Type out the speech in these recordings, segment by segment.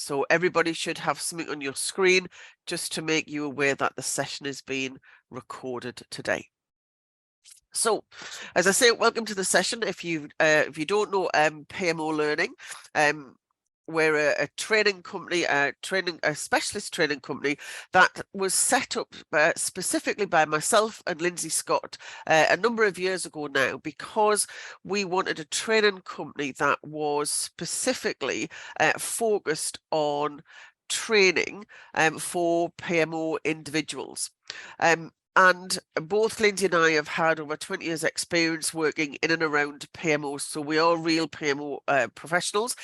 So everybody should have something on your screen just to make you aware that the session is being recorded today. So, as I say, welcome to the session. If you don't know PMO Learning, we're a training company, a specialist training company that was set up specifically by myself and Lindsay Scott a number of years ago now, because we wanted a training company that was specifically focused on training for PMO individuals. And both Lindsay and I have had over 20 years experience working in and around PMOs, so we are real PMO professionals.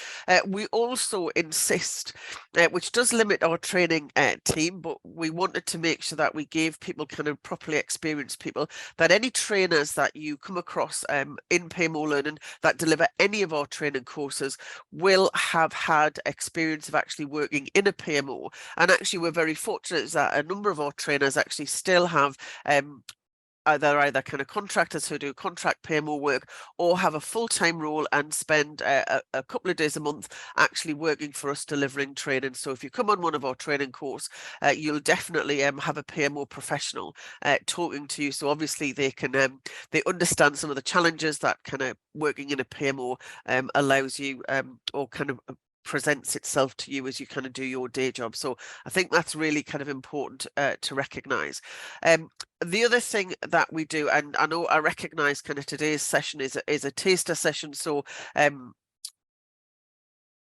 We also insist, which does limit our training team, but we wanted to make sure that we gave people, kind of properly experienced people, that any trainers that you come across in PMO Learning that deliver any of our training courses will have had experience of actually working in a PMO. And actually, we're very fortunate that a number of our trainers actually still have either kind of contractors who do contract PMO work, or have a full-time role and spend a couple of days a month actually working for us delivering training. So if you come on one of our training course, you'll definitely have a PMO professional talking to you. So obviously they can they understand some of the challenges that kind of working in a PMO allows you, or kind of presents itself to you as you kind of do your day job. So I think that's really kind of important to recognize. The other thing that we do, and I know I recognize kind of today's session is a taster session, so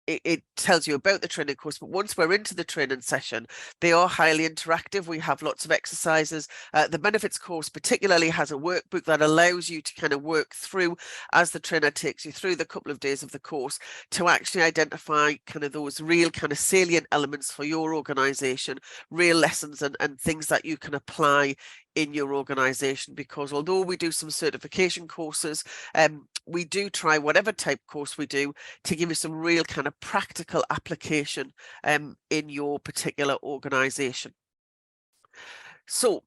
it tells you about the training course, but once we're into the training session, they are highly interactive. We have lots of exercises. The benefits course particularly has a workbook that allows you to kind of work through, as the trainer takes you through the couple of days of the course, to actually identify kind of those real kind of salient elements for your organization, real lessons and things that you can apply in your organization. Because although we do some certification courses, we do try, whatever type course we do, to give you some real kind of practical application in your particular organization. So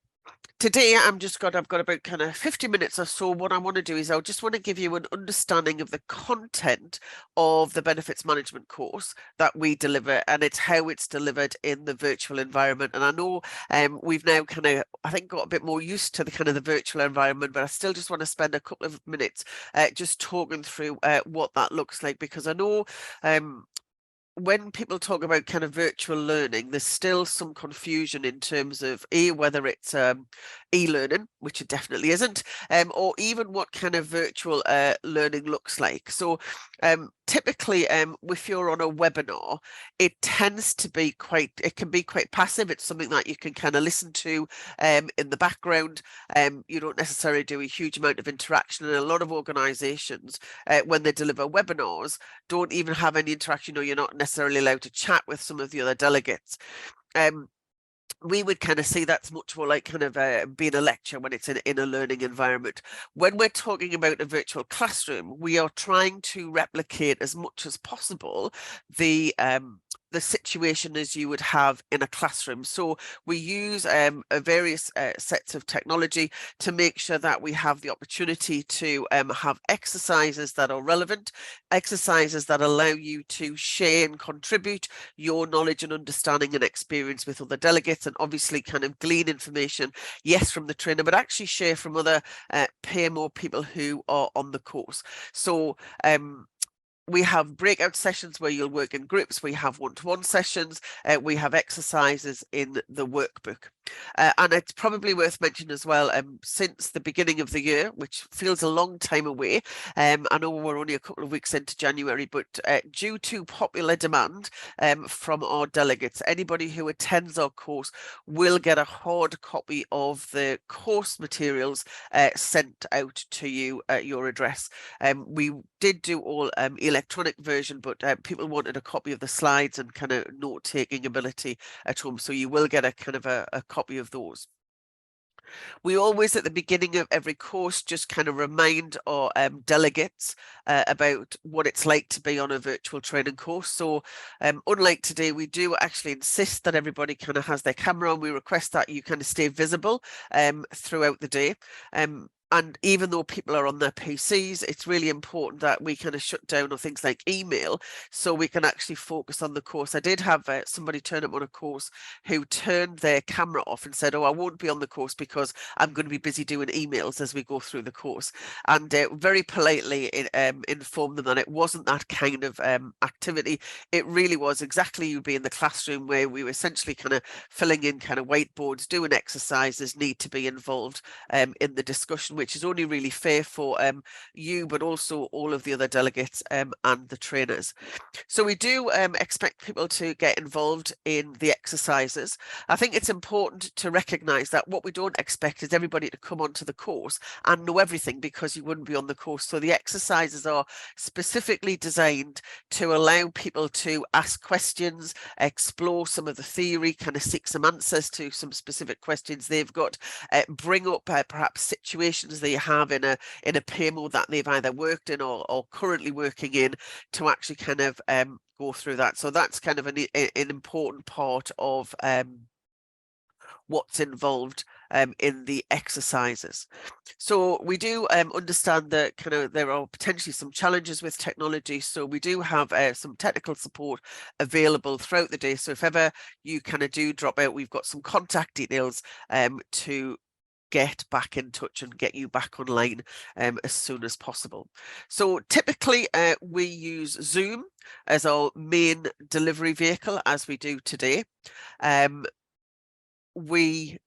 today I've got about kind of 50 minutes or so. What I want to do is I just want to give you an understanding of the content of the benefits management course that we deliver, and it's how it's delivered in the virtual environment. And I know we've now kind of, I think, got a bit more used to the kind of the virtual environment, but I still just want to spend a couple of minutes just talking through what that looks like, because I know when people talk about kind of virtual learning, there's still some confusion in terms of whether it's e-learning, which it definitely isn't, or even what kind of virtual learning looks like. So typically, if you're on a webinar, it tends to be it can be quite passive. It's something that you can kind of listen to in the background. You don't necessarily do a huge amount of interaction, and a lot of organizations, when they deliver webinars, don't even have any interaction, or you're not necessarily allowed to chat with some of the other delegates. We would kind of see that's much more like kind of being a lecture when it's in a learning environment. When we're talking about a virtual classroom, we are trying to replicate as much as possible the situation as you would have in a classroom. So we use various sets of technology to make sure that we have the opportunity to have exercises that are relevant, exercises that allow you to share and contribute your knowledge and understanding and experience with other delegates, and obviously kind of glean information, yes, from the trainer, but actually share from other PMO people who are on the course. So we have breakout sessions where you'll work in groups. We have one-to-one sessions. We have exercises in the workbook. And it's probably worth mentioning as well, since the beginning of the year, which feels a long time away, I know we're only a couple of weeks into January, but due to popular demand from our delegates, anybody who attends our course will get a hard copy of the course materials sent out to you at your address. We did do all electronic version, but people wanted a copy of the slides and kind of note-taking ability at home, so you will get a kind of a copy of those. We always, at the beginning of every course, just kind of remind our delegates about what it's like to be on a virtual training course. So unlike today, we do actually insist that everybody kind of has their camera on. We request that you kind of stay visible throughout the day. And even though people are on their PCs, it's really important that we kind of shut down on things like email so we can actually focus on the course. I did have somebody turn up on a course who turned their camera off and said, oh, I won't be on the course because I'm going to be busy doing emails as we go through the course. And very politely informed them that it wasn't that kind of activity. It really was exactly you'd be in the classroom where we were essentially kind of filling in kind of whiteboards, doing exercises, need to be involved in the discussion, which is only really fair for you, but also all of the other delegates and the trainers. So we do expect people to get involved in the exercises. I think it's important to recognise that what we don't expect is everybody to come onto the course and know everything, because you wouldn't be on the course. So the exercises are specifically designed to allow people to ask questions, explore some of the theory, kind of seek some answers to some specific questions they've got, bring up perhaps situations they have in a PMO that they've either worked in or currently working in, to actually kind of go through that. So that's kind of an important part of what's involved in the exercises. So we do understand that kind of there are potentially some challenges with technology. So we do have some technical support available throughout the day. So if ever you kind of do drop out, we've got some contact details to get back in touch and get you back online as soon as possible. So typically we use Zoom as our main delivery vehicle, as we do today. We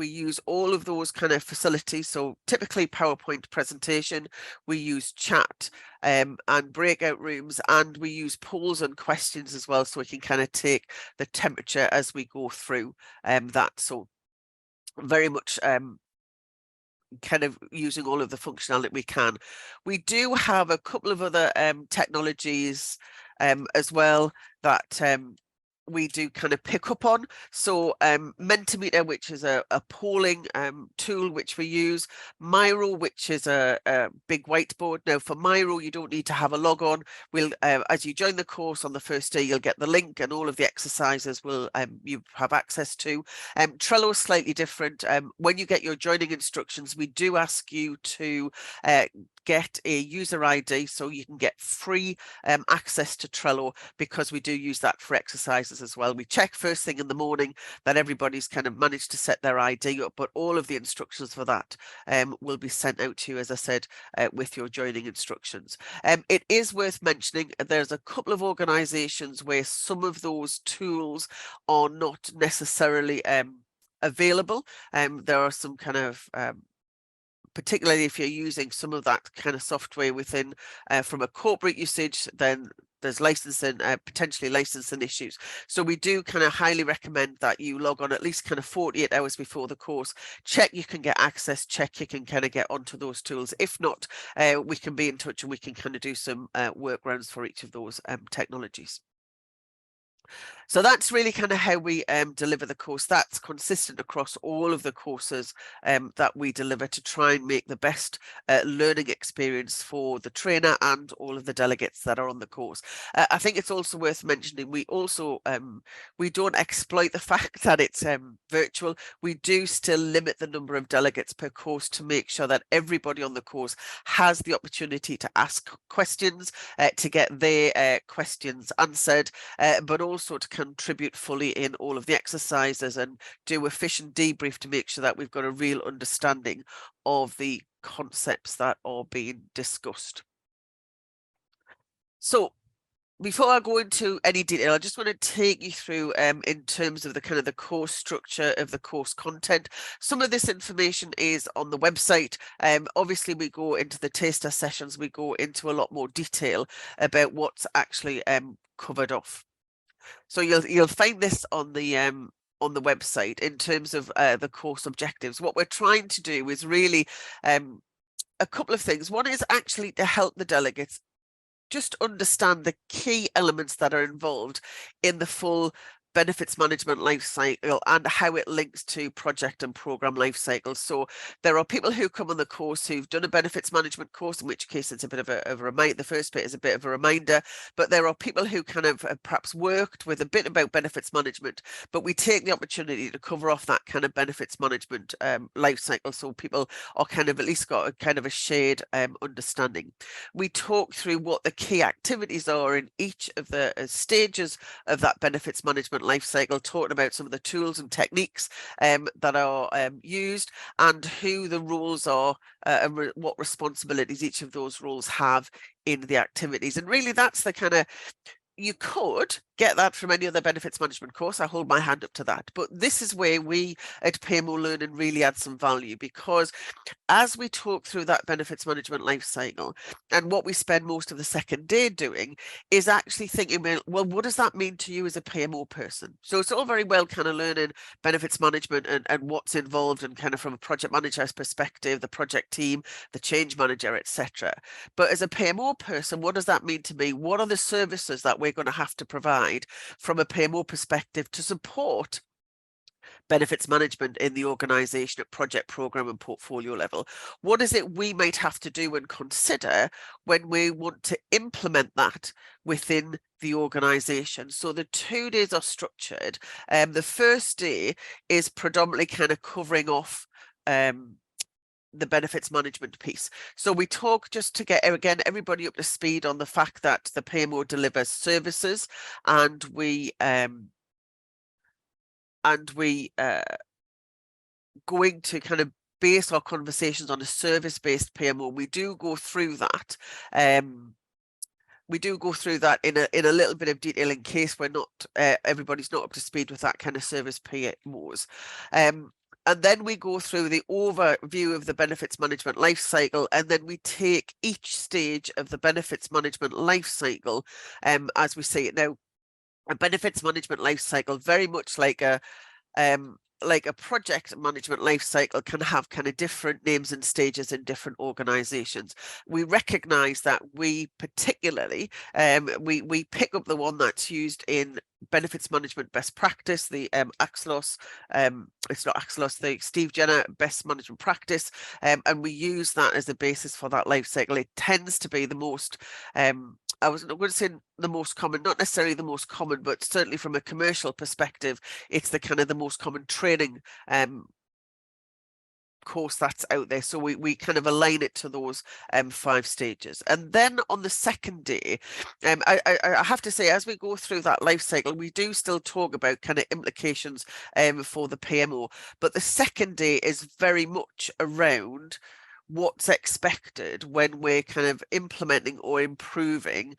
use all of those kind of facilities. So typically PowerPoint presentation, we use chat and breakout rooms, and we use polls and questions as well, so we can kind of take the temperature as we go through that. So very much kind of using all of the functionality we can. We do have a couple of other technologies as well that we do kind of pick up on. So Mentimeter, which is a polling tool which we use, Miro, which is a big whiteboard. Now for Miro, you don't need to have a log on. We'll as you join the course on the first day, you'll get the link, and all of the exercises will you have access to. Trello is slightly different. When you get your joining instructions, we do ask you to get a user ID so you can get free access to Trello, because we do use that for exercises as well. We check first thing in the morning that everybody's kind of managed to set their ID up, but all of the instructions for that will be sent out to you, as I said, with your joining instructions. It is worth mentioning there's a couple of organizations where some of those tools are not necessarily available. There are some kind of particularly if you're using some of that kind of software within from a corporate usage, then there's licensing, potentially licensing issues. So we do kind of highly recommend that you log on at least kind of 48 hours before the course, check you can get access, check you can kind of get onto those tools. If not, we can be in touch and we can kind of do some workarounds for each of those technologies. So that's really kind of how we deliver the course. That's consistent across all of the courses that we deliver, to try and make the best learning experience for the trainer and all of the delegates that are on the course. I think it's also worth mentioning, we also we don't exploit the fact that it's virtual. We do still limit the number of delegates per course to make sure that everybody on the course has the opportunity to ask questions, to get their questions answered, but also to contribute fully in all of the exercises and do efficient debrief to make sure that we've got a real understanding of the concepts that are being discussed. So before I go into any detail, I just want to take you through in terms of the kind of the course structure of the course content. Some of this information is on the website. Obviously, we go into the taster sessions, we go into a lot more detail about what's actually covered off. So you'll find this on the website in terms of the course objectives. What we're trying to do is really a couple of things. One is actually to help the delegates just understand the key elements that are involved in the full benefits management life cycle and how it links to project and program life cycles. So there are people who come on the course who've done a benefits management course, in which case it's a bit of a reminder. The first bit is a bit of a reminder, but there are people who kind of perhaps worked with a bit about benefits management, but we take the opportunity to cover off that kind of benefits management life cycle, so people are kind of at least got a kind of a shared understanding. We talk through what the key activities are in each of the stages of that benefits management life cycle, talking about some of the tools and techniques that are used and who the roles are and what responsibilities each of those roles have in the activities. And really that's the kind of, you could get that from any other benefits management course. I hold my hand up to that. But this is where we at PMO Learning really add some value, because as we talk through that benefits management life cycle, and what we spend most of the second day doing is actually thinking, well, what does that mean to you as a PMO person? So it's all very well kind of learning benefits management and what's involved, and kind of from a project manager's perspective, the project team, the change manager, etc. But as a PMO person, what does that mean to me? What are the services that we're going to have to provide from a PMO perspective to support benefits management in the organization at project, program and portfolio level? What is it we might have to do and consider when we want to implement that within the organization? So the 2 days are structured. The first day is predominantly kind of covering off the benefits management piece. So we talk just to get, again, everybody up to speed on the fact that the PMO delivers services, and we going to kind of base our conversations on a service-based PMO. We do go through that. We do go through that in a little bit of detail in case we're not everybody's not up to speed with that kind of service PMOs. And then we go through the overview of the benefits management life cycle, and then we take each stage of the benefits management life cycle as we see it now. A benefits management life cycle, very much like a project management life cycle, can have kind of different names and stages in different organizations. We recognize that we particularly we pick up the one that's used in benefits management best practice, the AXILOS, it's not AXILOS, the Steve Jenner best management practice, and we use that as a basis for that life cycle. It tends to be the most I was not going to say the most common, not necessarily the most common, but certainly from a commercial perspective, it's the kind of the most common training course that's out there. So we kind of align it to those 5 stages. And then on the second day, I have to say, as we go through that life cycle, we do still talk about kind of implications for the PMO, but the second day is very much around what's expected when we're kind of implementing or improving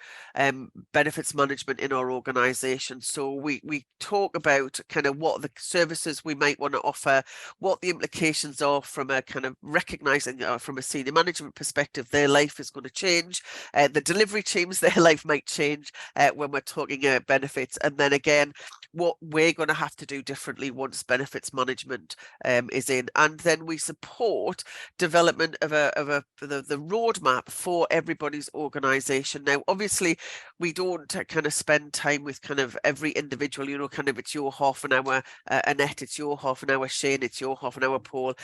benefits management in our organization. So we talk about kind of what the services we might want to offer, what the implications are from a kind of recognizing from a senior management perspective, their life is going to change. The delivery teams, their life might change when we're talking benefits. And then again, what we're going to have to do differently once benefits management is in. And then we support development of the roadmap for everybody's organization. Now, obviously, we don't kind of spend time with kind of every individual, you know, kind of it's your half an hour, Annette, it's your half an hour, Shane, it's your half an hour, Paul.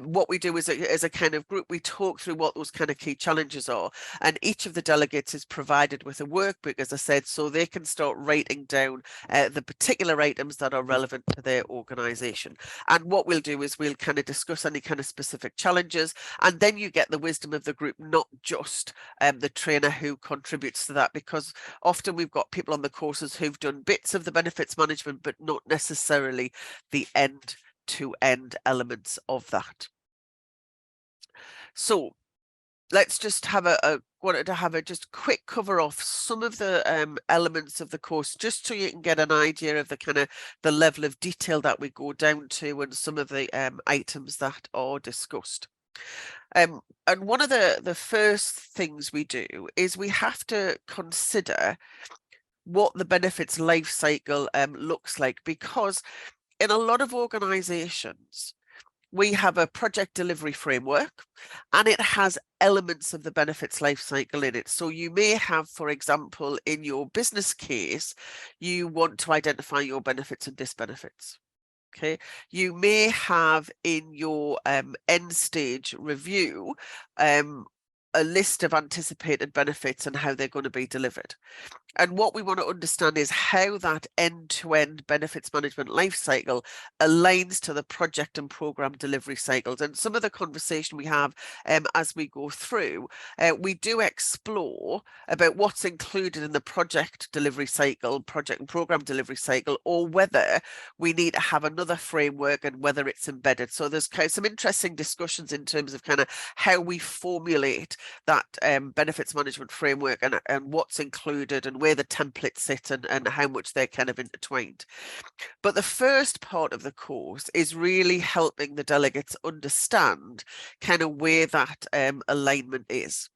What we do as a kind of group, we talk through what those kind of key challenges are, and each of the delegates is provided with a workbook, as I said, so they can start writing down the particular items that are relevant to their organization. And what we'll do is we'll kind of discuss any kind of specific challenges, and then you get the wisdom of the group, not just the trainer who contributes to that, because often we've got people on the courses who've done bits of the benefits management, but not necessarily the end-to-end elements of that. So let's just have wanted to have a just quick cover off some of the elements of the course, just so you can get an idea of the kind of the level of detail that we go down to and some of the items that are discussed. And one of the first things we do is we have to consider what the benefits life cycle looks like, because in a lot of organizations, we have a project delivery framework, and it has elements of the benefits life cycle in it. So you may have, for example, in your business case, you want to identify your benefits and disbenefits. Okay, you may have in your end stage review a list of anticipated benefits and how they're going to be delivered. And what we want to understand is how that end-to-end benefits management life cycle aligns to the project and program delivery cycles. And some of the conversation we have as we go through, we do explore about what's included in the project delivery cycle, project and program delivery cycle, or whether we need to have another framework and whether it's embedded. So there's kind of some interesting discussions in terms of kind of how we formulate that benefits management framework and what's included and where the templates sit and how much they're kind of intertwined. But the first part of the course is really helping the delegates understand kind of where that alignment is.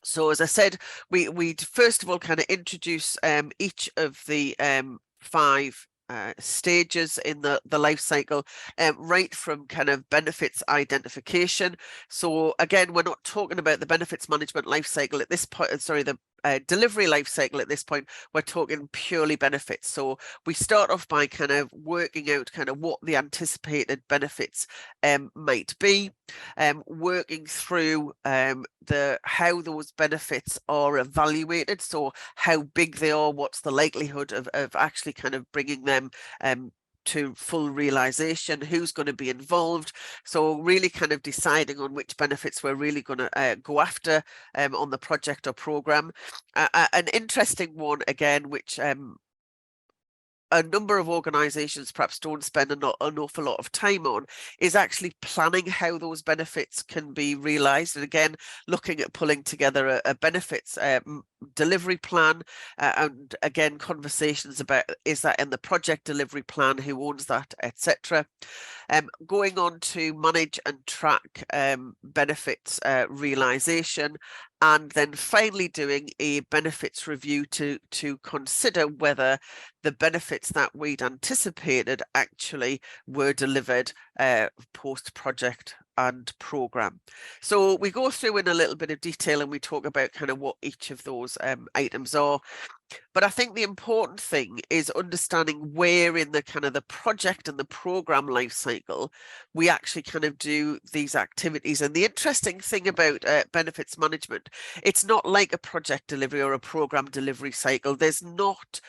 So as I said, we first of all kind of introduce each of the 5 stages in the life cycle, right from kind of benefits identification. So again, we're not talking about the benefits management life cycle at this point, sorry, the delivery life cycle at this point. We're talking purely benefits. So we start off by kind of working out kind of what the anticipated benefits might be, working through how those benefits are evaluated, so how big they are, what's the likelihood of actually kind of bringing them to full realization, who's going to be involved. So really kind of deciding on which benefits we're really going to go after on the project or program. An interesting one again, which a number of organizations perhaps don't spend an awful lot of time on, is actually planning how those benefits can be realized. And again, looking at pulling together a benefits delivery plan, and again, conversations about, is that in the project delivery plan, who owns that, etc. Going on to manage and track benefits realization, and then finally doing a benefits review to consider whether the benefits that we'd anticipated actually were delivered post-project and program. So we go through in a little bit of detail and we talk about kind of what each of those items are. But I think the important thing is understanding where in the kind of the project and the program life cycle we actually kind of do these activities. And the interesting thing about benefits management, it's not like a project delivery or a program delivery cycle. There's not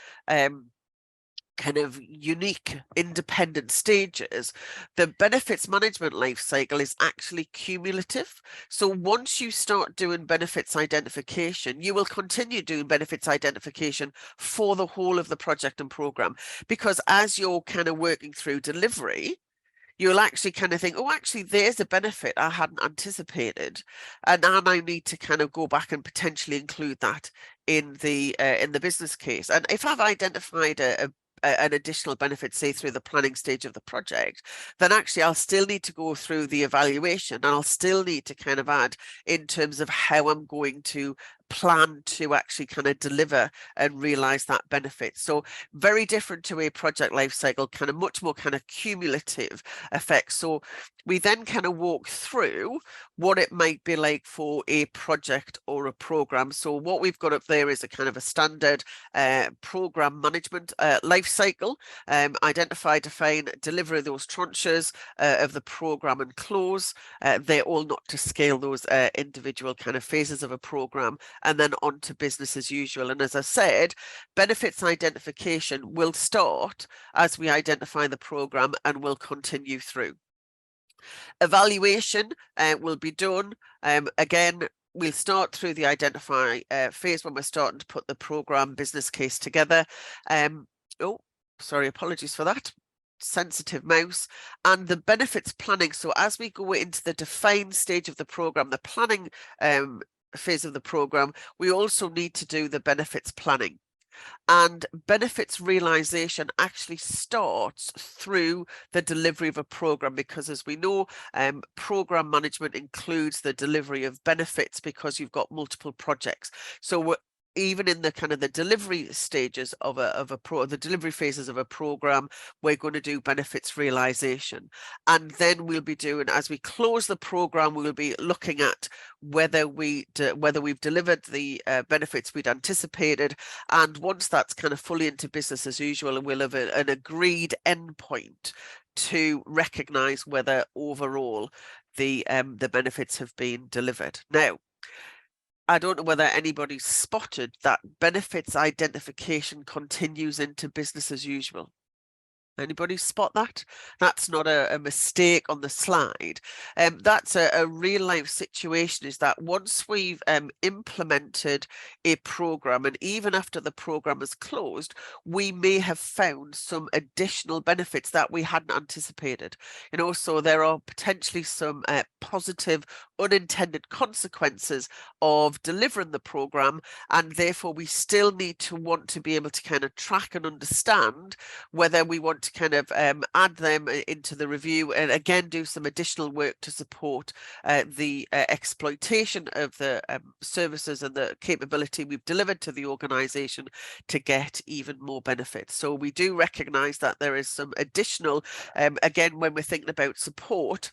kind of unique independent stages. The benefits management life cycle is actually cumulative. So once you start doing benefits identification, you will continue doing benefits identification for the whole of the project and program, because as you're kind of working through delivery, you'll actually kind of think, oh, actually, there's a benefit I hadn't anticipated, and now I need to kind of go back and potentially include that in the business case. And if I've identified an additional benefit, say through the planning stage of the project, then actually I'll still need to go through the evaluation, and I'll still need to kind of add in terms of how I'm going to plan to actually kind of deliver and realize that benefit. So very different to a project life cycle, kind of much more kind of cumulative effects. So we then kind of walk through what it might be like for a project or a program. So what we've got up there is a kind of a standard program management life cycle: identify, define, deliver those tranches of the program and close. They're all not to scale those individual kind of phases of a program, and then on to business as usual. And as I said, benefits identification will start as we identify the program and will continue through. Evaluation will be done. Again, we'll start through the identify phase when we're starting to put the program business case together. Oh, sorry, apologies for that. Sensitive mouse. And the benefits planning. So as we go into the define stage of the program, the planning phase of the program, we also need to do the benefits planning. And benefits realization actually starts through the delivery of a program, because as we know, program management includes the delivery of benefits because you've got multiple projects. So even in the kind of the delivery stages of the delivery phases of a program, we're going to do benefits realization. And then we'll be doing, as we close the program, we'll be looking at whether we've delivered the benefits we'd anticipated. And once that's kind of fully into business as usual, and we'll have an agreed endpoint to recognize whether overall the benefits have been delivered. Now, I don't know whether anybody spotted that benefits identification continues into business as usual. Anybody spot that? That's not a mistake on the slide. That's a real life situation, is that once we've implemented a program, and even after the program is closed, we may have found some additional benefits that we hadn't anticipated. You know, so there are potentially some positive unintended consequences of delivering the program, and therefore we still need to want to be able to kind of track and understand whether we want to kind of add them into the review, and again do some additional work to support the exploitation of the services and the capability we've delivered to the organization to get even more benefits. So we do recognize that there is some additional, again, when we're thinking about support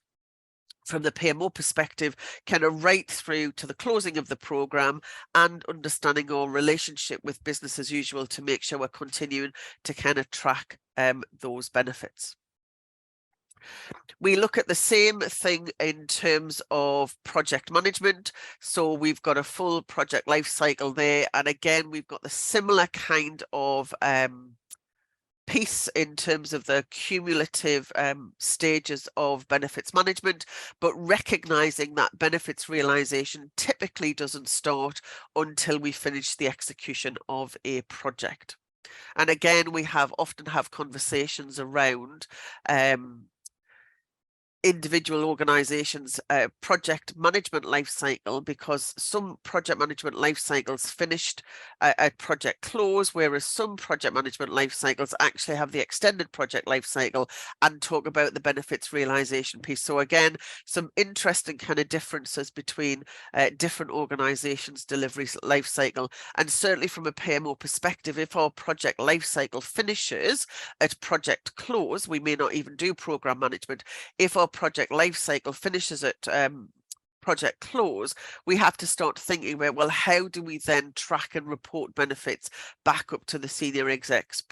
from the PMO perspective, kind of right through to the closing of the program, and understanding our relationship with business as usual to make sure we're continuing to kind of track those benefits. We look at the same thing in terms of project management. So we've got a full project life cycle there. And again, we've got the similar kind of piece in terms of the cumulative stages of benefits management, but recognizing that benefits realization typically doesn't start until we finish the execution of a project. And again, we often have conversations around individual organizations project management life cycle, because some project management life cycles finished at project close, whereas some project management life cycles actually have the extended project life cycle and talk about the benefits realization piece. So again, some interesting kind of differences between different organizations' delivery life cycle. And certainly from a PMO perspective, if our project life cycle finishes at project close, we may not even do program management. If our project life cycle finishes at project close, we have to start thinking about, well, how do we then track and report benefits back up to the senior execs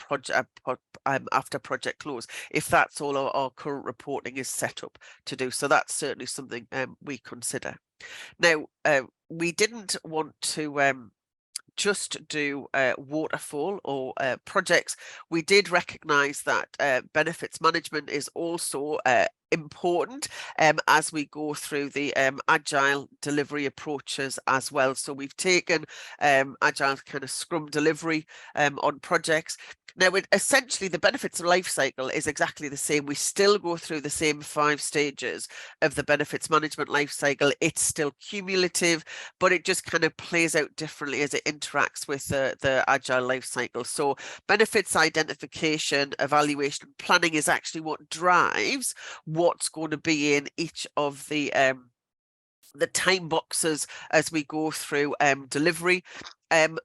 after project close, if that's all our current reporting is set up to do. So that's certainly something we consider. Now, we didn't want to just do waterfall or projects. We did recognize that benefits management is also important as we go through the agile delivery approaches as well. So we've taken agile kind of scrum delivery on projects. Now, essentially, the benefits life cycle is exactly the same. We still go through the same 5 stages of the benefits management life cycle. It's still cumulative, but it just kind of plays out differently as it interacts with the agile life cycle. So benefits identification, evaluation, and planning is actually what drives what's going to be in each of the time boxes as we go through delivery.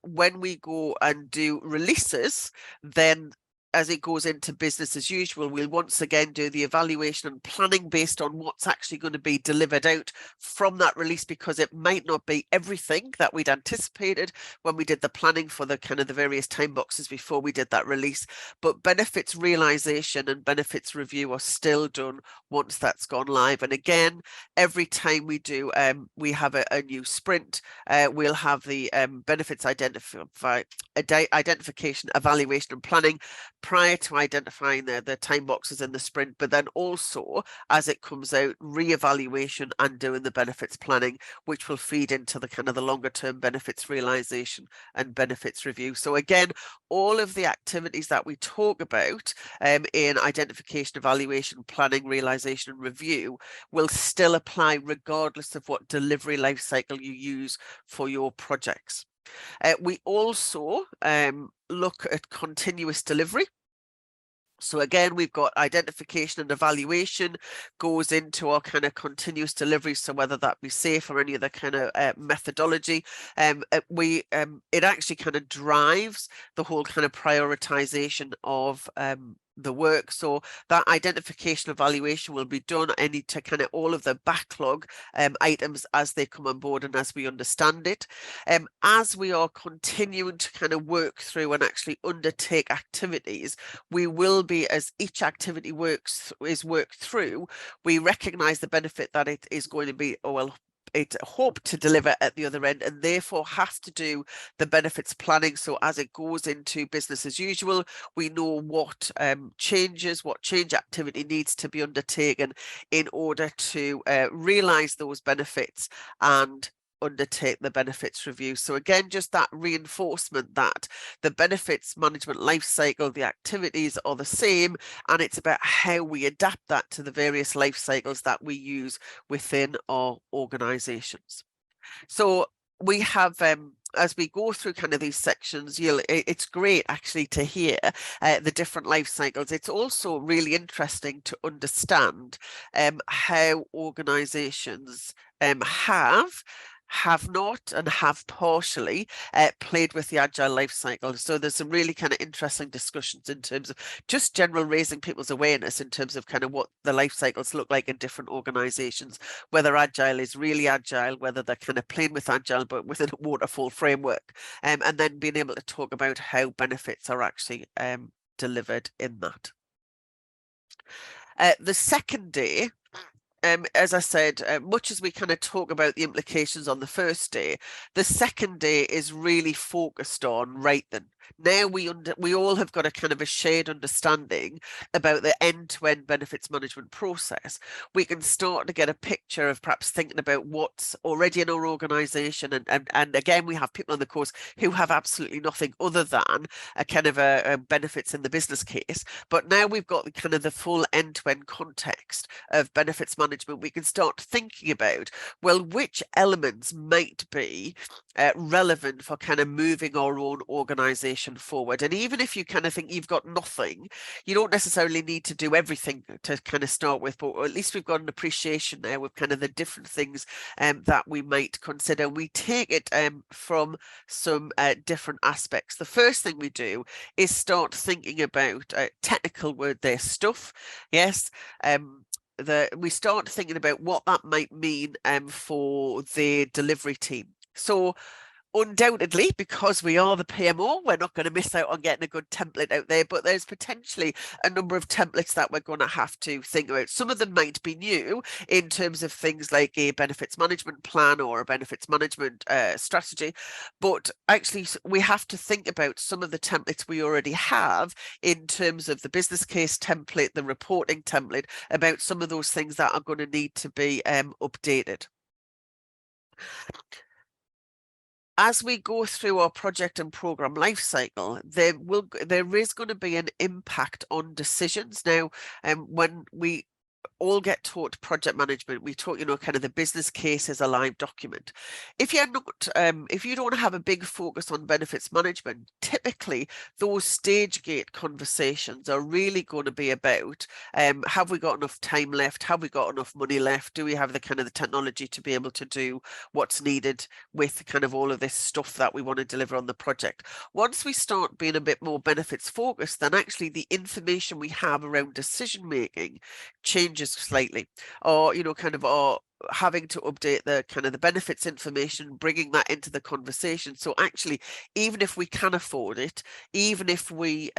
When we go and do releases, then as it goes into business as usual, we'll once again do the evaluation and planning based on what's actually going to be delivered out from that release, because it might not be everything that we'd anticipated when we did the planning for the kind of the various time boxes before we did that release. But benefits realization and benefits review are still done once that's gone live. And again, every time we do, we have a new sprint, we'll have the benefits identification, evaluation and planning prior to identifying the time boxes in the sprint, but then also as it comes out, re-evaluation and doing the benefits planning, which will feed into the kind of the longer term benefits realization and benefits review. So again, all of the activities that we talk about in identification, evaluation, planning, realization and review will still apply regardless of what delivery life cycle you use for your projects. We also look at continuous delivery. So again, we've got identification and evaluation goes into our kind of continuous delivery. So whether that be SAFE or any other kind of methodology, it actually kind of drives the whole kind of prioritization of the work. So that identification evaluation will be done to kind of all of the backlog items as they come on board and as we understand it. As we are continuing to kind of work through and actually undertake activities, we will be, as each activity is worked through, we recognize the benefit that it is going to be, it hope to deliver at the other end, and therefore has to do the benefits planning. So as it goes into business as usual, we know what change activity needs to be undertaken in order to realize those benefits and undertake the benefits review. So again, just that reinforcement that the benefits management life cycle, the activities are the same, and it's about how we adapt that to the various life cycles that we use within our organizations. So we have, as we go through kind of these sections, it's great actually to hear the different life cycles. It's also really interesting to understand how organizations have not and have partially played with the agile life cycle. So there's some really kind of interesting discussions in terms of just general raising people's awareness in terms of kind of what the life cycles look like in different organizations, whether agile is really agile, whether they're kind of playing with agile but within a waterfall framework, and then being able to talk about how benefits are actually delivered in that. The second day, as I said, much as we kind of talk about the implications on the first day, the second day is really focused on, right then, now we all have got a kind of a shared understanding about the end-to-end benefits management process. We can start to get a picture of perhaps thinking about what's already in our organization, and again, we have people on the course who have absolutely nothing other than a kind of a benefits in the business case. But now we've got the kind of the full end-to-end context of benefits management. We can start thinking about, well, which elements might be relevant for kind of moving our own organization forward. And even if you kind of think you've got nothing, you don't necessarily need to do everything to kind of start with, but at least we've got an appreciation there with kind of the different things that we might consider. We take it from some different aspects. The first thing we do is start thinking about technical word there, stuff. Yes. We start thinking about what that might mean for the delivery team. So undoubtedly, because we are the PMO, we're not going to miss out on getting a good template out there, but there's potentially a number of templates that we're going to have to think about. Some of them might be new in terms of things like a benefits management plan or a benefits management strategy, but actually we have to think about some of the templates we already have in terms of the business case template, the reporting template, about some of those things that are going to need to be updated. As we go through our project and program life cycle, there is going to be an impact on decisions. Now, when we all get taught project management, we taught, kind of the business case as a live document. If you're not, if you don't have a big focus on benefits management, typically those stage gate conversations are really going to be about, have we got enough time left? Have we got enough money left? Do we have the kind of the technology to be able to do what's needed with kind of all of this stuff that we want to deliver on the project? Once we start being a bit more benefits focused, then actually the information we have around decision making changes slightly, or kind of having to update the kind of the benefits information, bringing that into the conversation. So actually, even if we can afford it, even if we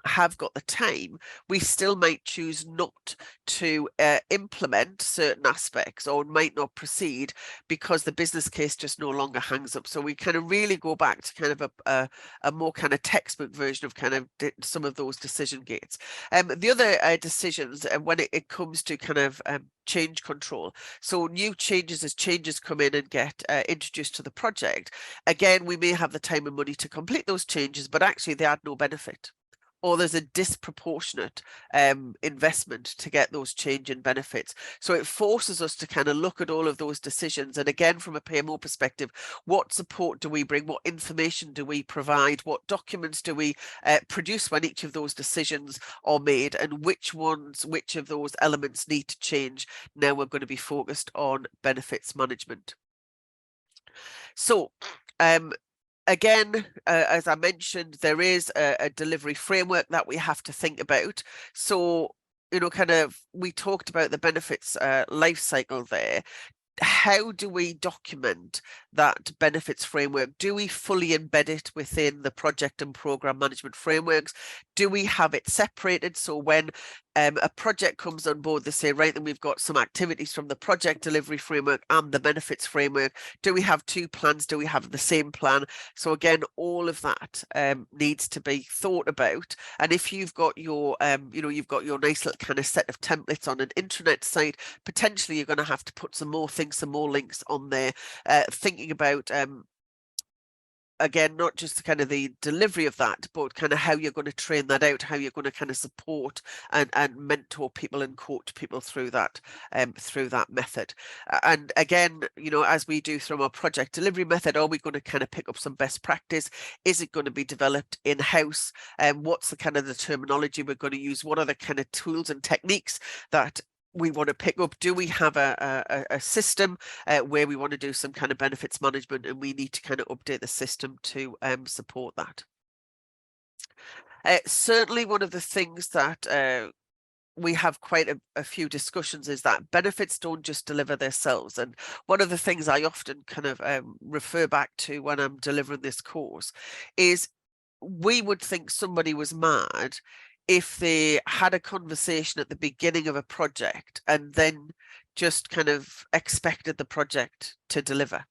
have got the time, we still might choose not to implement certain aspects, or might not proceed because the business case just no longer hangs up. So we kind of really go back to kind of a more kind of textbook version of kind of some of those decision gates. The other decisions, when it comes to kind of change control, so new changes, as changes come in and get introduced to the project, again, we may have the time and money to complete those changes, but actually they add no benefit. or there's a disproportionate investment to get those change in benefits. So it forces us to kind of look at all of those decisions. And again, from a PMO perspective, what support do we bring? What information do we provide? What documents do we produce when each of those decisions are made? And which of those elements need to change? Now we're going to be focused on benefits management. So, again, as I mentioned, there is a delivery framework that we have to think about. So, you know, kind of, we talked about the benefits life cycle there. How do we document that benefits framework? Do we fully embed it within the project and program management frameworks? Do we have it separated? So when a project comes on board, they say, right, then we've got some activities from the project delivery framework and the benefits framework. Do we have two plans? Do we have the same plan? So again, all of that needs to be thought about. And if you've got your, you know, you've got your nice little kind of set of templates on an intranet site, potentially you're going to have to put some more things, some more links on there, thinking about again, not just kind of the delivery of that, but kind of how you're going to train that out, how you're going to kind of support and mentor people and coach people through that method. And again, you know, as we do through our project delivery method, are we going to kind of pick up some best practice? Is it going to be developed in-house? What's the kind of the terminology we're going to use? What are the kind of tools and techniques that we want to pick up? Do we have a system where we want to do some kind of benefits management, and we need to kind of update the system to support that? Certainly one of the things that we have quite a few discussions is that benefits don't just deliver themselves. And one of the things I often kind of refer back to when I'm delivering this course is we would think somebody was mad if they had a conversation at the beginning of a project and then just kind of expected the project to deliver.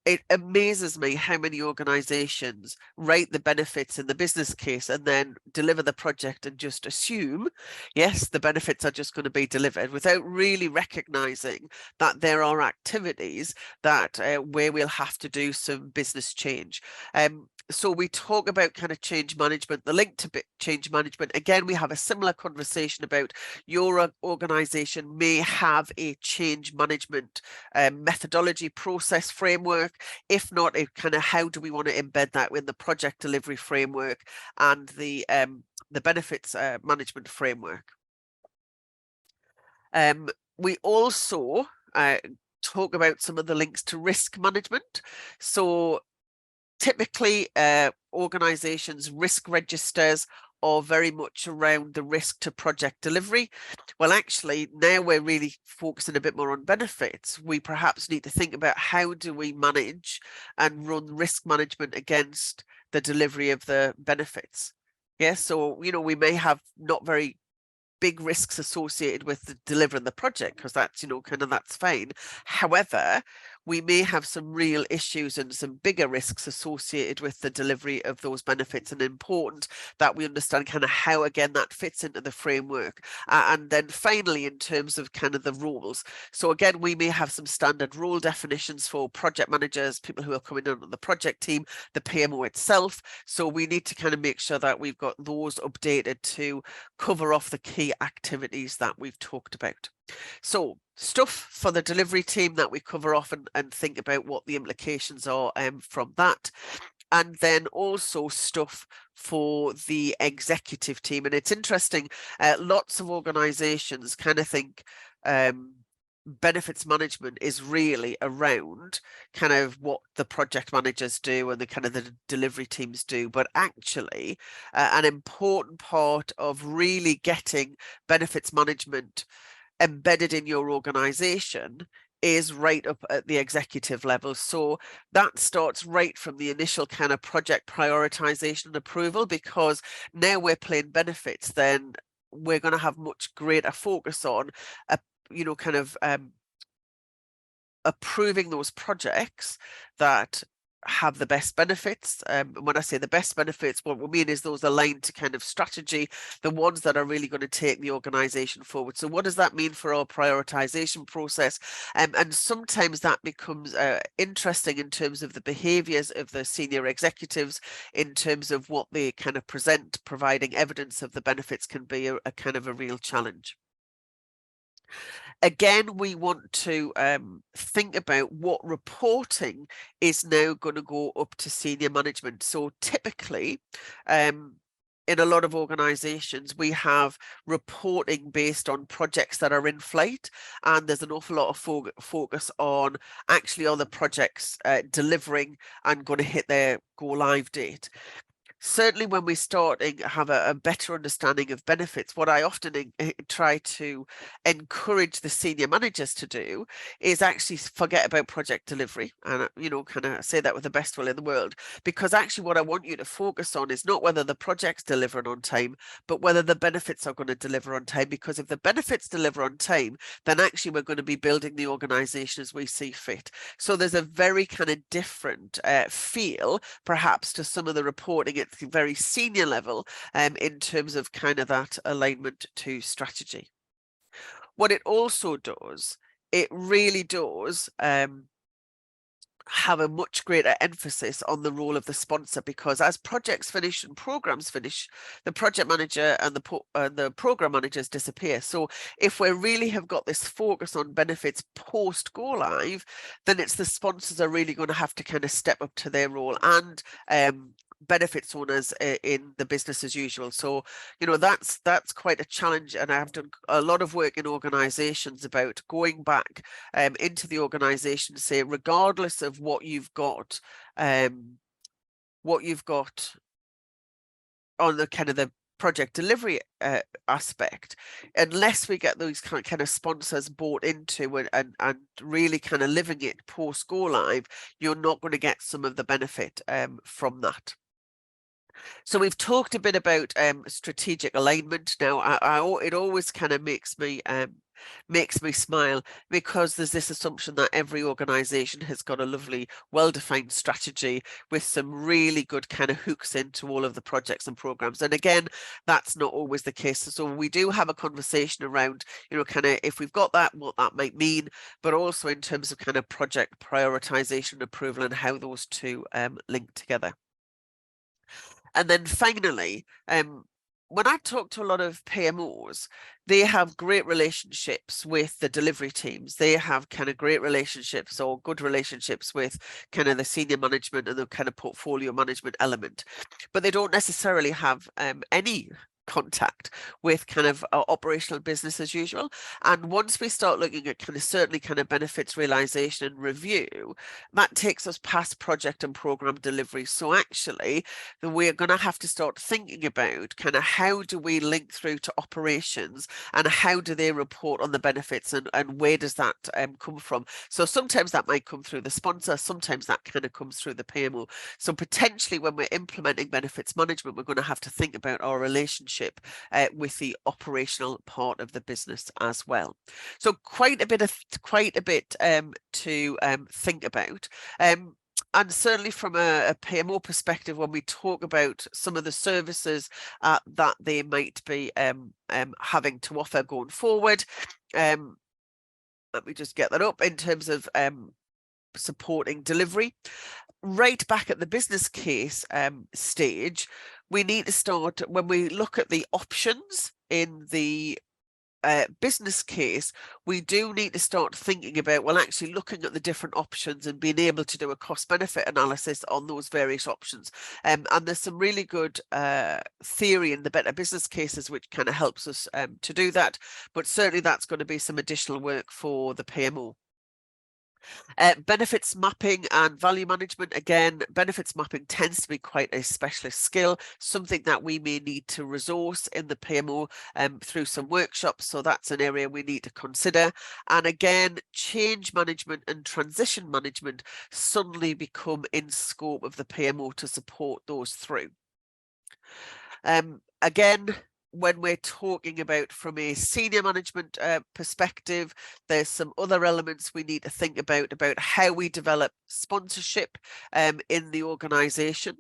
It amazes me how many organizations write the benefits in the business case and then deliver the project and just assume, yes, the benefits are just going to be delivered without really recognizing that there are activities that where we'll have to do some business change. So we talk about kind of change management, the link to change management. Again, we have a similar conversation about your organization may have a change management methodology, process, framework. If not, it kind of how do we want to embed that in the project delivery framework and the benefits management framework. We also talk about some of the links to risk management. So typically, organizations' risk registers are very much around the risk to project delivery. Well, actually, now we're really focusing a bit more on benefits. We perhaps need to think about how do we manage and run risk management against the delivery of the benefits. Yes, so, you know, we may have not very big risks associated with delivering the project, because that's, you know, kind of that's fine. However, we may have some real issues and some bigger risks associated with the delivery of those benefits, and important that we understand kind of how, again, that fits into the framework. And then finally, in terms of kind of the roles. So again, we may have some standard role definitions for project managers, people who are coming in on the project team, the PMO itself. So we need to kind of make sure that we've got those updated to cover off the key activities that we've talked about. So stuff for the delivery team that we cover off and think about what the implications are from that. And then also stuff for the executive team. And it's interesting, lots of organizations kind of think benefits management is really around kind of what the project managers do and the kind of the delivery teams do, but actually an important part of really getting benefits management embedded in your organization is right up at the executive level. So that starts right from the initial kind of project prioritization and approval, because now we're playing benefits, then we're going to have much greater focus on you know, kind of approving those projects that have the best benefits. When I say the best benefits, what we mean is those aligned to kind of strategy, the ones that are really going to take the organization forward. So what does that mean for our prioritization process? And sometimes that becomes interesting in terms of the behaviors of the senior executives, in terms of what they kind of present. Providing evidence of the benefits can be a kind of a real challenge. Again, we want to think about what reporting is now going to go up to senior management. So typically, in a lot of organizations, we have reporting based on projects that are in flight, and there's an awful lot of focus on actually on the projects delivering and going to hit their go live date. Certainly when we start to have a better understanding of benefits, what I often try to encourage the senior managers to do is actually forget about project delivery, and kind of say that with the best will in the world, because actually what I want you to focus on is not whether the project's delivering on time, but whether the benefits are going to deliver on time. Because if the benefits deliver on time, then actually we're going to be building the organization as we see fit. So there's a very kind of different feel perhaps to some of the reporting at the very senior level in terms of kind of that alignment to strategy. What it also does, it really does have a much greater emphasis on the role of the sponsor, because as projects finish and programs finish, the project manager and the program managers disappear. So if we really have got this focus on benefits post go live, then it's the sponsors are really going to have to kind of step up to their role, and benefits owners in the business as usual. So that's quite a challenge, and I've done a lot of work in organizations about going back into the organization to say, regardless of what you've got on the kind of the project delivery aspect, unless we get those kind of sponsors bought into and really kind of living it post go live, you're not going to get some of the benefit from that. So we've talked a bit about strategic alignment. Now, it always kind of makes me smile, because there's this assumption that every organization has got a lovely, well-defined strategy with some really good kind of hooks into all of the projects and programs. And again, that's not always the case. So we do have a conversation around, kind of if we've got that, what that might mean, but also in terms of kind of project prioritization, approval, and how those two link together. And then finally, when I talk to a lot of PMOs, they have great relationships with the delivery teams. They have kind of great relationships or good relationships with kind of the senior management and the kind of portfolio management element, but they don't necessarily have any contact with kind of operational business as usual. And once we start looking at certainly benefits realization and review, that takes us past project and program delivery. So actually we're going to have to start thinking about how do we link through to operations, and how do they report on the benefits, and where does that come from? So sometimes that might come through the sponsor, sometimes that kind of comes through the PMO. So potentially when we're implementing benefits management, we're going to have to think about our relationship with the operational part of the business as well. So quite a bit to think about. And certainly from a PMO perspective, when we talk about some of the services that they might be having to offer going forward, let me just get that up in terms of supporting delivery. Right back at the business case stage, we need to start, when we look at the options in the business case, we do need to start thinking about, well, actually looking at the different options and being able to do a cost benefit analysis on those various options. And there's some really good theory in the better business cases which kind of helps us to do that, but certainly that's going to be some additional work for the PMO. Benefits mapping and value management. Again, benefits mapping tends to be quite a specialist skill, something that we may need to resource in the PMO through some workshops. So that's an area we need to consider. And again, change management and transition management suddenly become in scope of the PMO to support those through. Again, when we're talking about from a senior management perspective, there's some other elements we need to think about how we develop sponsorship in the organisation.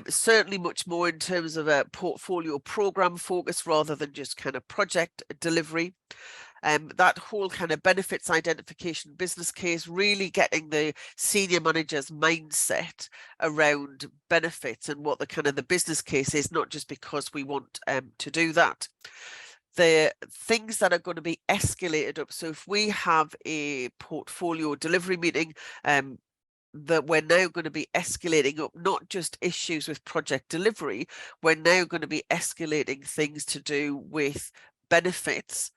Certainly much more in terms of a portfolio program focus rather than just kind of project delivery. That whole kind of benefits identification business case, really getting the senior manager's mindset around benefits and what the kind of the business case is, not just because we want to do that. The things that are going to be escalated up. So if we have a portfolio delivery meeting, that we're now going to be escalating up not just issues with project delivery, we're now going to be escalating things to do with benefits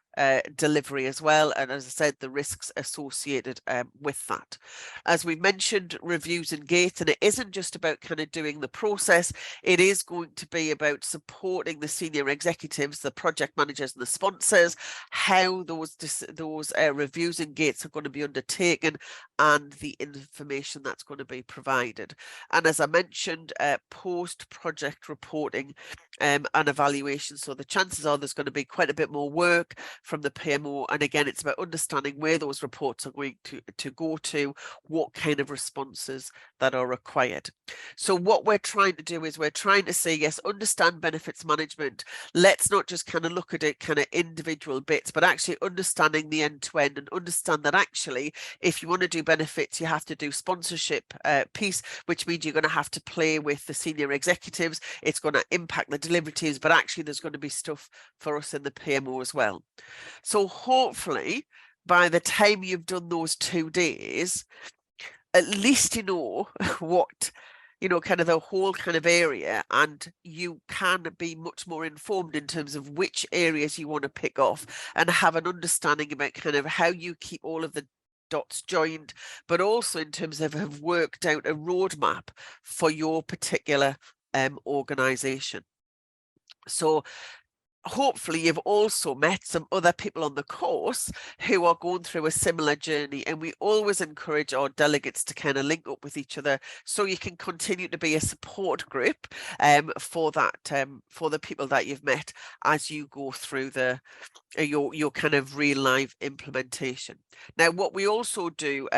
delivery as well, and as I said, the risks associated with that. As we mentioned, reviews and gates, and it isn't just about kind of doing the process, it is going to be about supporting the senior executives, the project managers and the sponsors, how those reviews and gates are going to be undertaken and the information that's going to be provided. And as I mentioned, post-project reporting and evaluation. So the chances are there's going to be quite a bit more work from the PMO. And again, it's about understanding where those reports are going to go to, what kind of responses that are required. So what we're trying to do is we're trying to say, yes, understand benefits management. Let's not just kind of look at it kind of individual bits, but actually understanding the end-to-end and understand that actually, if you want to do benefits, you have to do sponsorship piece, which means you're going to have to play with the senior executives. It's going to impact the delivery teams, but actually there's going to be stuff for us in the PMO as well. So hopefully by the time you've done those 2 days, at least you know what, kind of the whole kind of area, and you can be much more informed in terms of which areas you want to pick off and have an understanding about kind of how you keep all of the dots joined, but also in terms of have worked out a roadmap for your particular organization. So hopefully you've also met some other people on the course who are going through a similar journey, and we always encourage our delegates to kind of link up with each other so you can continue to be a support group for the people that you've met as you go through your kind of real life implementation. Now, what we also do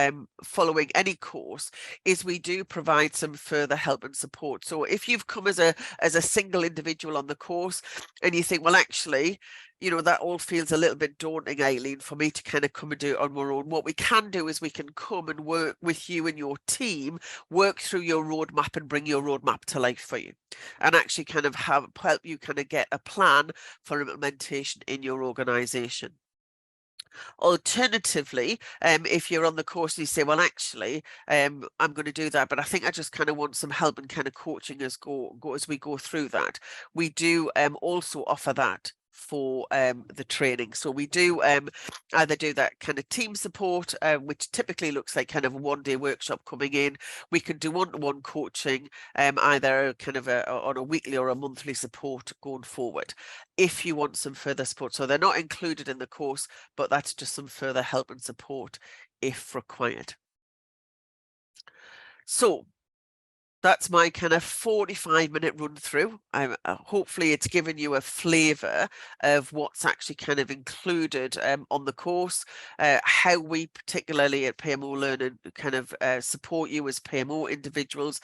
following any course is we do provide some further help and support. So if you've come as a single individual on the course and you think, well, actually, that all feels a little bit daunting, Aileen, for me to kind of come and do it on my own. What we can do is we can come and work with you and your team, work through your roadmap and bring your roadmap to life for you, and actually kind of help you kind of get a plan for implementation in your organization. Alternatively, if you're on the course and you say, well, actually, I'm going to do that, but I think I just kind of want some help and kind of coaching as we go through that, we do also offer that for the training. So we do either do that kind of team support, which typically looks like kind of a 1-day workshop coming in. We can do one-to-one coaching, either kind of on a weekly or a monthly support going forward, if you want some further support. So they're not included in the course, but that's just some further help and support if required. So that's my kind of 45-minute run through. Hopefully it's given you a flavour of what's actually kind of included on the course, how we particularly at PMO Learning kind of support you as PMO individuals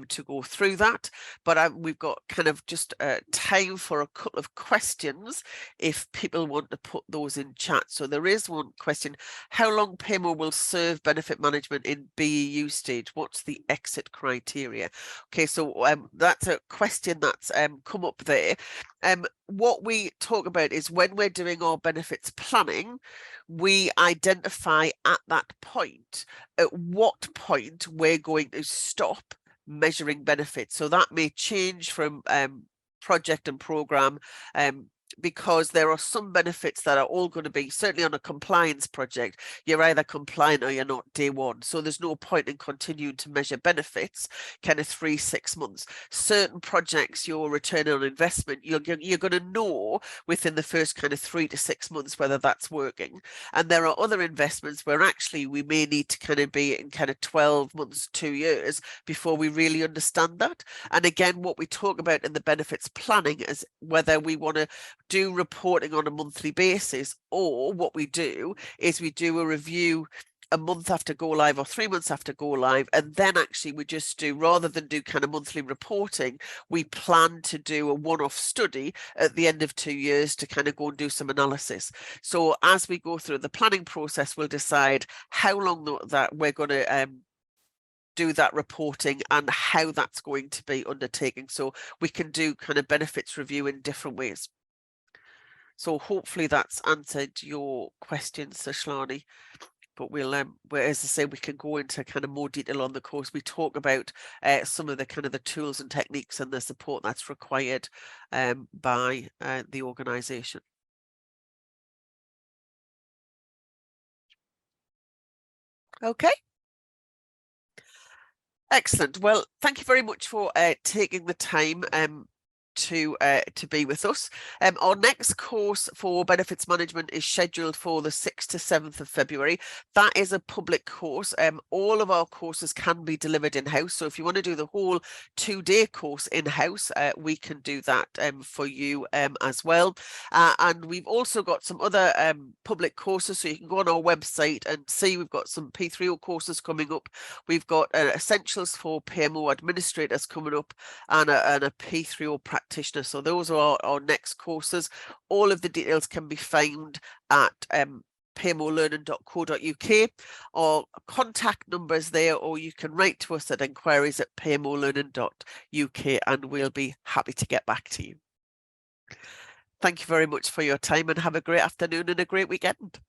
to go through that. But we've got kind of just time for a couple of questions if people want to put those in chat. So there is one question: how long PMO will serve benefit management in BEU stage? What's the exit criteria? Okay, so that's a question that's come up there. What we talk about is when we're doing our benefits planning, we identify at that point at what point we're going to stop measuring benefits. So that may change from project and program because there are some benefits that are all going to be, certainly on a compliance project, you're either compliant or you're not day one. So there's no point in continuing to measure benefits kind of 3-6 months. Certain projects, your return on investment, you're going to know within the first kind of 3 to 6 months whether that's working. And there are other investments where actually we may need to kind of be in kind of 12 months, 2 years before we really understand that. And again, what we talk about in the benefits planning is whether we want to do reporting on a monthly basis, or what we do is we do a review a month after go live or 3 months after go live, and then actually we just do, rather than do kind of monthly reporting, we plan to do a one-off study at the end of 2 years to kind of go and do some analysis. So as we go through the planning process, we'll decide how long that we're going to do that reporting and how that's going to be undertaken. So we can do kind of benefits review in different ways. So hopefully that's answered your question, Sashlani. But we'll, as I say, we can go into kind of more detail on the course. We talk about some of the kind of the tools and techniques and the support that's required by the organisation. Okay. Excellent. Well, thank you very much for taking the time to be with us. Our next course for benefits management is scheduled for the 6th to 7th of February. That is a public course. All of our courses can be delivered in-house. So if you want to do the whole 2-day course in-house, we can do that for you as well. And we've also got some other public courses. So you can go on our website and see we've got some P3O courses coming up. We've got essentials for PMO administrators coming up, and a P3O practitioner. So those are our next courses. All of the details can be found at pmolearning.co.uk, or contact numbers there, or you can write to us at inquiries@pmolearning.uk and we'll be happy to get back to you. Thank you very much for your time, and have a great afternoon and a great weekend.